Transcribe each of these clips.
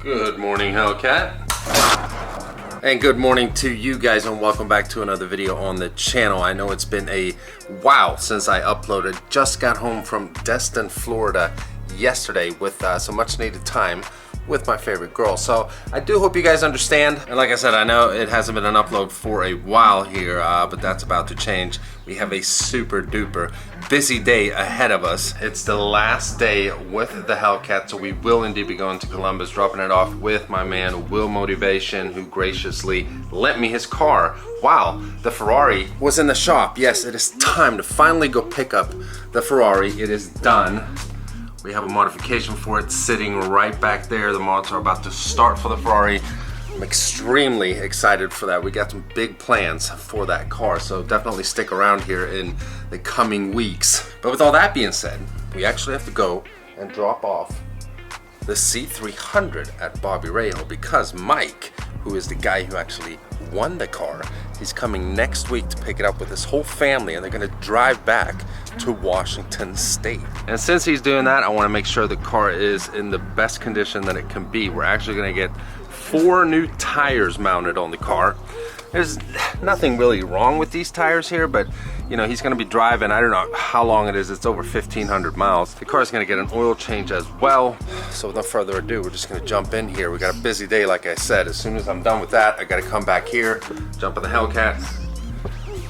Good morning, Hellcat. And good morning to you guys, and welcome back to another video on the channel. I know it's been a while since I uploaded. Just got home from Destin, Florida yesterday with some much needed time with my favorite girl. So I do hope you guys understand. And like I said, I know it hasn't been an upload for a while here, but that's about to change. We have a super duper busy day ahead of us. It's the last day with the Hellcat, so we will indeed be going to Columbus, dropping it off with my man Willmotivation, who graciously lent me his car while the Ferrari was in the shop. Yes, it is time to finally go pick up the Ferrari. It is done. We have a modification for it sitting right back there. The mods are about to start for the Ferrari. I'm extremely excited for that. We got some big plans for that car, so definitely stick around here in the coming weeks. But with all that being said, we actually have to go and drop off the C300 at Bobby Rahal because Mike, who is the guy who actually won the car, he's coming next week to pick it up with his whole family, and they're gonna drive back to Washington State. And since he's doing that, I wanna make sure the car is in the best condition that it can be. We're actually gonna get 4 new tires mounted on the car. There's nothing really wrong with these tires here, but you know, he's gonna be driving, I don't know how long it is, it's over 1,500 miles. The car's gonna get an oil change as well. So with no further ado, we're just gonna jump in here. We got a busy day, like I said. As soon as I'm done with that, I gotta come back here, jump in the Hellcat,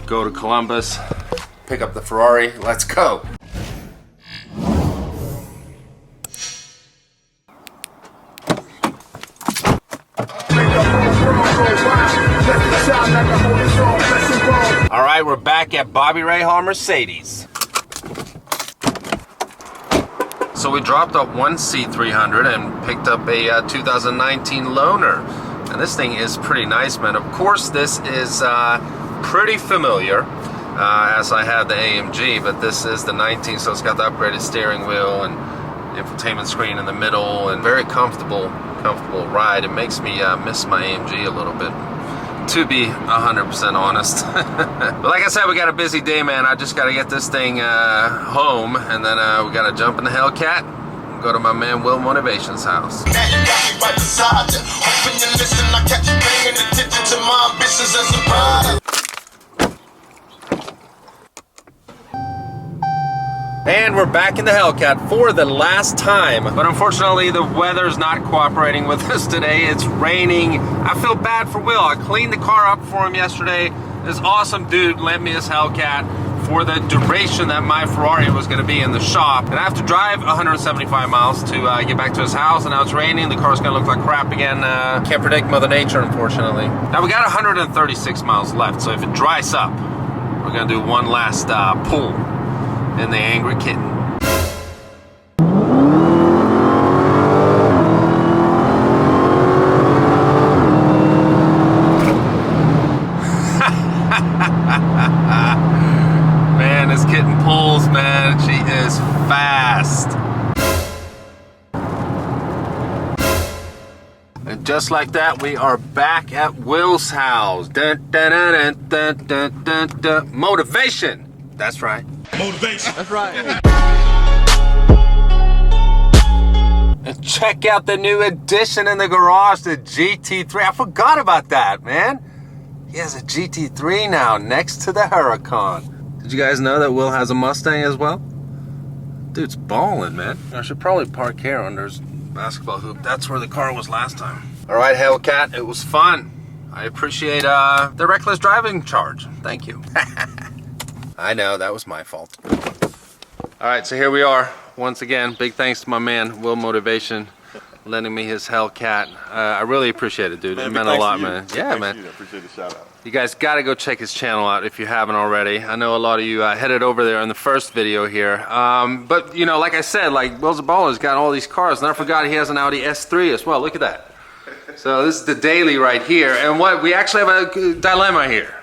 go to Columbus, pick up the Ferrari, let's go. All right, we're back at Bobby Rahal Mercedes. So we dropped up one C300 and picked up a 2019 loaner. And this thing is pretty nice, man. Of course, this is pretty familiar as I had the AMG, but this is the 19, so it's got the upgraded steering wheel and infotainment screen in the middle, and very comfortable ride. It makes me miss my AMG a little bit, to be 100% honest. But like I said, we got a busy day, man. I just got to get this thing home, and then we got to jump in the Hellcat and go to my man Willmotivation's house. And we're back in the Hellcat for the last time. But unfortunately, the weather's not cooperating with us today. It's raining. I feel bad for Will. I cleaned the car up for him yesterday. This awesome dude lent me his Hellcat for the duration that my Ferrari was going to be in the shop. And I have to drive 175 miles to get back to his house. And now it's raining. The car's going to look like crap again. Can't predict Mother Nature, unfortunately. Now we got 136 miles left. So if it dries up, we're going to do one last pull in the Angry Kitten. Man, this kitten pulls, man. She is fast. And just like that, we are back at Will's house. Dun, dun, dun, dun, dun, dun, dun. Motivation. That's right. Motivation. That's right. And check out the new addition in the garage, the GT3. I forgot about that, man. He has a GT3 now next to the Huracan. Did you guys know that Will has a Mustang as well? Dude's balling, man. I should probably park here under his basketball hoop. That's where the car was last time. All right, Hellcat, it was fun. I appreciate the reckless driving charge. Thank you. I know, that was my fault. All right, so here we are. Once again, big thanks to my man, Willmotivation, lending me his Hellcat. I really appreciate it, dude. Man, it meant a lot, man. Yeah, man. I appreciate the shout out. You guys gotta go check his channel out if you haven't already. I know a lot of you headed over there in the first video here. But, you know, like I said, like, Will's a baller's got all these cars, and I forgot he has an Audi S3 as well. Look at that. So this is the daily right here. And what we actually have a dilemma here.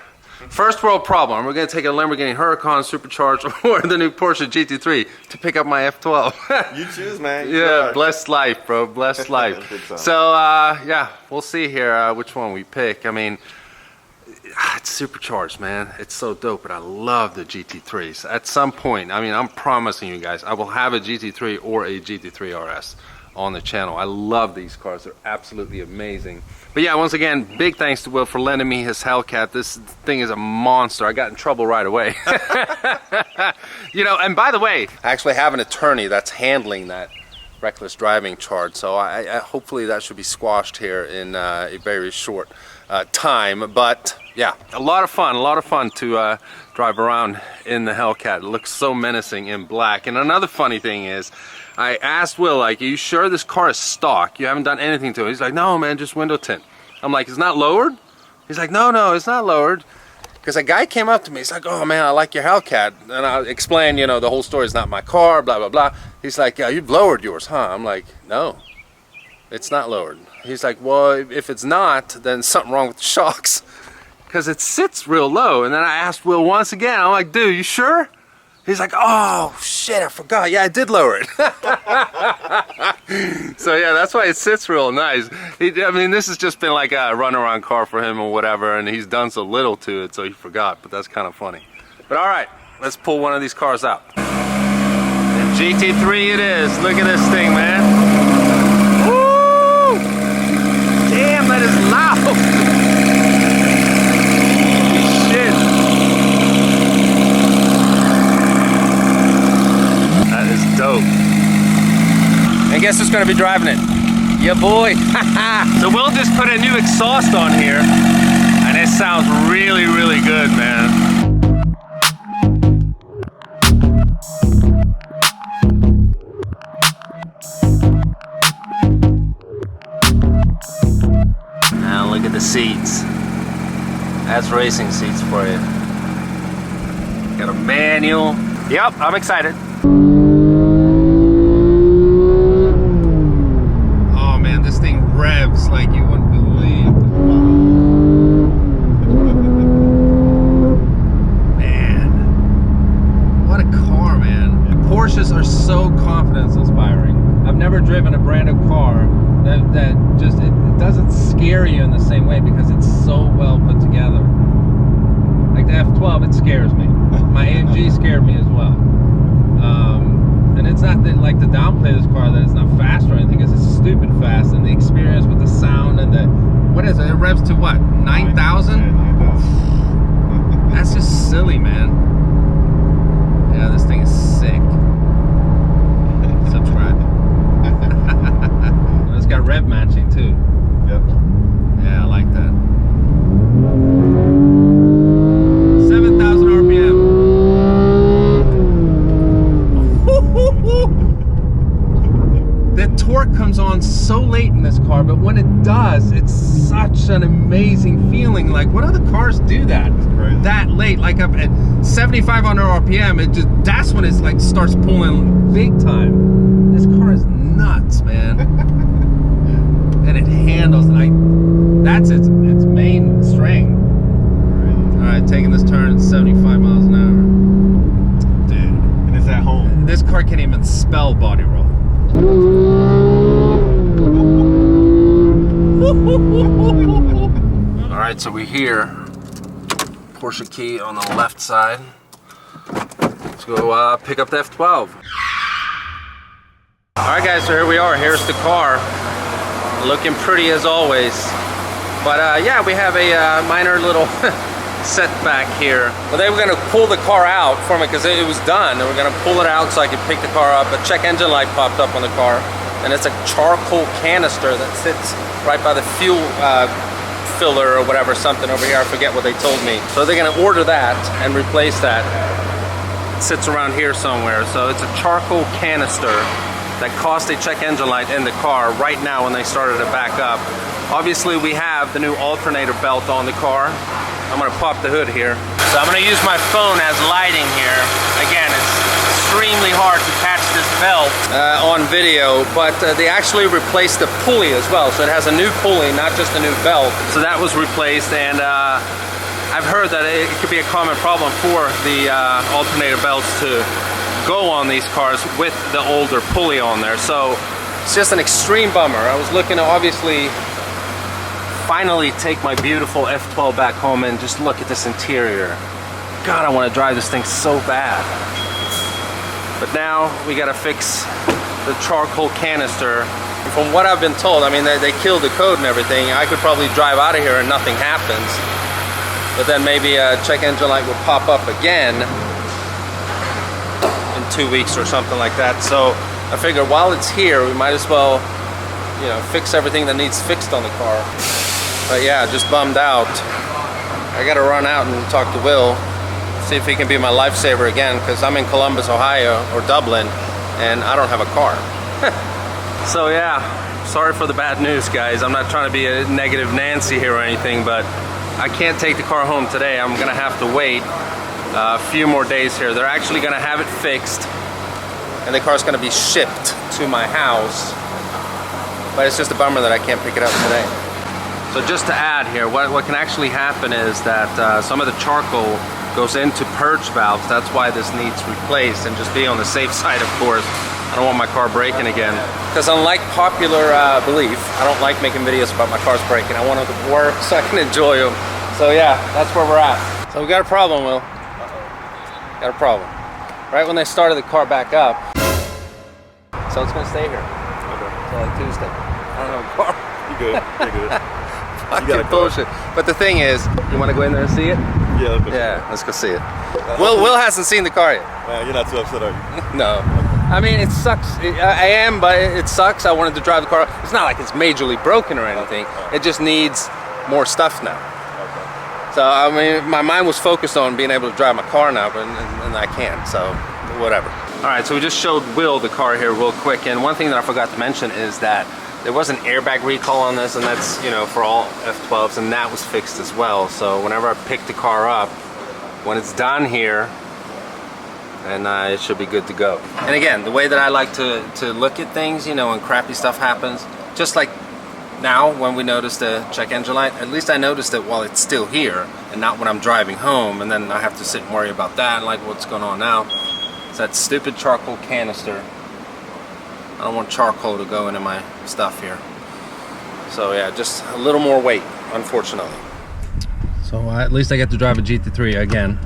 First world problem. We're going to take a Lamborghini Huracan supercharged or the new Porsche GT3 to pick up my F12. You choose, man. Yeah, blessed life, bro. Blessed life. So, yeah, we'll see here which one we pick. I mean, it's supercharged, man. It's so dope, but I love the GT3s. At some point, I mean, I'm promising you guys, I will have a GT3 or a GT3 RS on the channel. I love these cars. They're absolutely amazing. But yeah, once again, big thanks to Will for lending me his Hellcat. This thing is a monster. I got in trouble right away. You know, and by the way, I actually have an attorney that's handling that reckless driving charge, so I hopefully that should be squashed here in a very short time. But yeah, a lot of fun to drive around in the Hellcat. It looks so menacing in black. And another funny thing is, I asked Will, like, are you sure this car is stock? You haven't done anything to it? He's like, no man, just window tint. I'm like, it's not lowered? He's like, no, it's not lowered. Because a guy came up to me, he's like, oh man, I like your Hellcat. And I explained, you know, the whole story is not my car, blah, blah, blah. He's like, yeah, you've lowered yours, huh? I'm like, no, it's not lowered. He's like, well, if it's not, then something wrong with the shocks. Because it sits real low. And then I asked Will once again, I'm like, dude, you sure? He's like, oh shit, I forgot. Yeah, I did lower it. So yeah, that's why it sits real nice. I mean, this has just been like a runaround car for him or whatever, and he's done so little to it, so he forgot, but that's kind of funny. But all right, let's pull one of these cars out. And GT3 it is. Look at this thing, man. Woo! Damn, that is loud. Dope. And guess who's gonna be driving it? Yeah, boy. So we'll just put a new exhaust on here, and it sounds really, really good, man. Now look at the seats. That's racing seats for you. Got a manual. Yep, I'm excited. Revs like you wouldn't believe. Man, what a car, man. Porsches are so confidence inspiring. I've never driven a brand new car that just it doesn't scare you in the same way because it's so well put together. Like the F12, it scares me. My AMG scared me as well. And it's not that, like, to downplay this car that it's not fast or anything, because it's stupid fast, and the experience with the sound and the, what is it, it revs to what, 9,000? Yeah, that's just silly, man. Yeah, this thing is sick. Subscribe. It's got rev matching too. Yep. Yeah, I like that. 7,000 RPM. The torque comes on so late in this car, but when it does, it's such an amazing feeling. Like, what other cars do that that late? Like up at 7,500 RPM, it just, that's when it's like starts pulling big time. This car is nuts, man. And it handles like that's its main strength. All right, taking this turn at 75 miles an hour, dude. And it's at home. This car can't even spell body roll. All right, so we're here. Porsche key on the left side. Let's go pick up the F12. All right, guys, so here we are. Here's the car, looking pretty as always. But yeah, we have a minor little setback here. But they were gonna pull the car out for me because it was done. They were gonna pull it out so I could pick the car up. A check engine light popped up on the car, and it's a charcoal canister that sits right by the fuel filler or whatever, something over here. I forget what they told me. So they're gonna order that and replace that. It sits around here somewhere. So it's a charcoal canister that cost a check engine light in the car right now when they started to back up. Obviously we have the new alternator belt on the car. I'm gonna pop the hood here. So I'm gonna use my phone as lighting here. Again, it's extremely hard to catch this belt on video, but they actually replaced the pulley as well. So it has a new pulley, not just a new belt. So that was replaced, and I've heard that it could be a common problem for the alternator belts to go on these cars with the older pulley on there. So it's just an extreme bummer. I was looking to obviously finally take my beautiful F12 back home and just look at this interior. God, I want to drive this thing so bad. But now we gotta fix the charcoal canister. From what I've been told, I mean, they killed the code and everything. I could probably drive out of here and nothing happens. But then maybe a check engine light would pop up again in 2 weeks or something like that. So I figured while it's here, we might as well, you know, fix everything that needs fixed on the car. But yeah, just bummed out. I gotta run out and talk to Will, see if he can be my lifesaver again, because I'm in Columbus, Ohio, or Dublin, and I don't have a car. So yeah, sorry for the bad news, guys. I'm not trying to be a negative Nancy here or anything, but I can't take the car home today. I'm gonna have to wait a few more days here. They're actually gonna have it fixed, and the car's gonna be shipped to my house. But it's just a bummer that I can't pick it up today. So just to add here, what can actually happen is that some of the charcoal goes into purge valves. That's why this needs replaced, and just be on the safe side, of course. I don't want my car breaking again. Because unlike popular belief, I don't like making videos about my cars breaking. I want them to work so I can enjoy them. So yeah, that's where we're at. So we got a problem, Will. Got a problem. Right when they started the car back up, so it's gonna stay here. Okay. Until like Tuesday. I don't have a car. You good? You're good. Fucking bullshit. But the thing is, you want to go in there and see it? Yeah, let's go see it. Will hasn't seen the car yet. Man, you're not too upset, are you? No. I mean, it sucks. I am, but it sucks. I wanted to drive the car. It's not like it's majorly broken or anything. It just needs more stuff now. Okay. So, I mean, my mind was focused on being able to drive my car now, but and I can't, so whatever. All right, so we just showed Will the car here real quick, and one thing that I forgot to mention is that there was an airbag recall on this, and that's, you know, for all F12s, and that was fixed as well. So whenever I pick the car up, when it's done here, and it should be good to go. And again, the way that I like to look at things, you know, when crappy stuff happens, just like now when we noticed the check engine light, at least I noticed it while it's still here, and not when I'm driving home, and then I have to sit and worry about that, and like what's going on now. It's that stupid charcoal canister. I don't want charcoal to go into my stuff here. So yeah, just a little more weight, unfortunately. So at least I get to drive a GT3 again.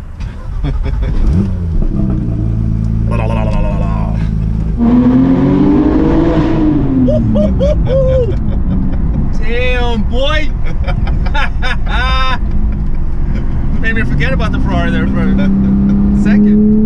Damn, boy! Made me forget about the Ferrari there for a second.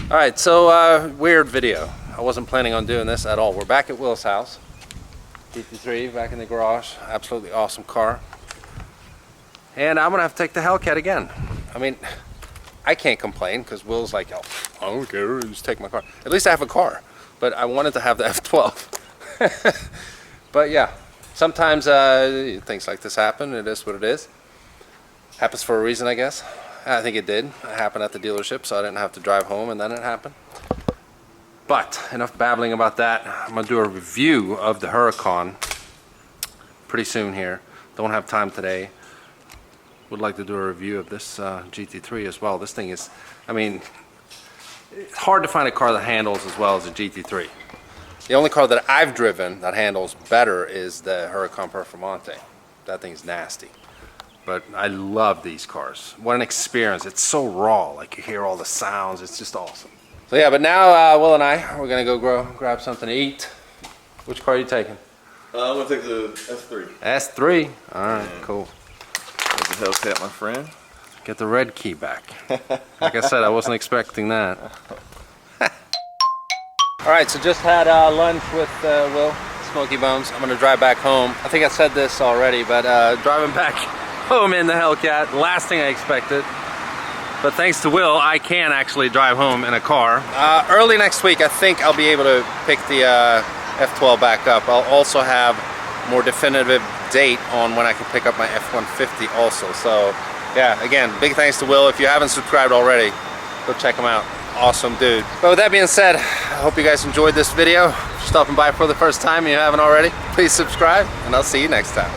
Alright, so weird video. I wasn't planning on doing this at all. We're back at Will's house. GT3 back in the garage. Absolutely awesome car. And I'm gonna have to take the Hellcat again. I mean, I can't complain because Will's like, oh, I don't care, just take my car. At least I have a car. But I wanted to have the F12. But yeah, sometimes things like this happen. It is what it is. Happens for a reason, I guess. I think it did. It happened at the dealership, so I didn't have to drive home, and then it happened. But enough babbling about that. I'm going to do a review of the Huracan pretty soon here. Don't have time today. Would like to do a review of this GT3 as well. This thing is, I mean, it's hard to find a car that handles as well as a GT3. The only car that I've driven that handles better is the Huracan Performante. That thing's nasty. But I love these cars. What an experience. It's so raw. Like you hear all the sounds. It's just awesome. So yeah, but now Will and I, we're going to go grab something to eat. Which car are you taking? I'm going to take the S3. S3? Alright, cool. That's a Hellcat, my friend. Get the red key back. Like I said, I wasn't expecting that. Alright, so just had lunch with Will, Smoky Bones. I'm going to drive back home. I think I said this already, but driving back home in the Hellcat, last thing I expected. But thanks to Will, I can actually drive home in a car. Early next week, I think I'll be able to pick the F12 back up. I'll also have more definitive date on when I can pick up my F150 also. So yeah, again, big thanks to Will. If you haven't subscribed already, go check him out. Awesome dude. But with that being said, I hope you guys enjoyed this video. If you're stopping by for the first time and you haven't already, please subscribe, and I'll see you next time.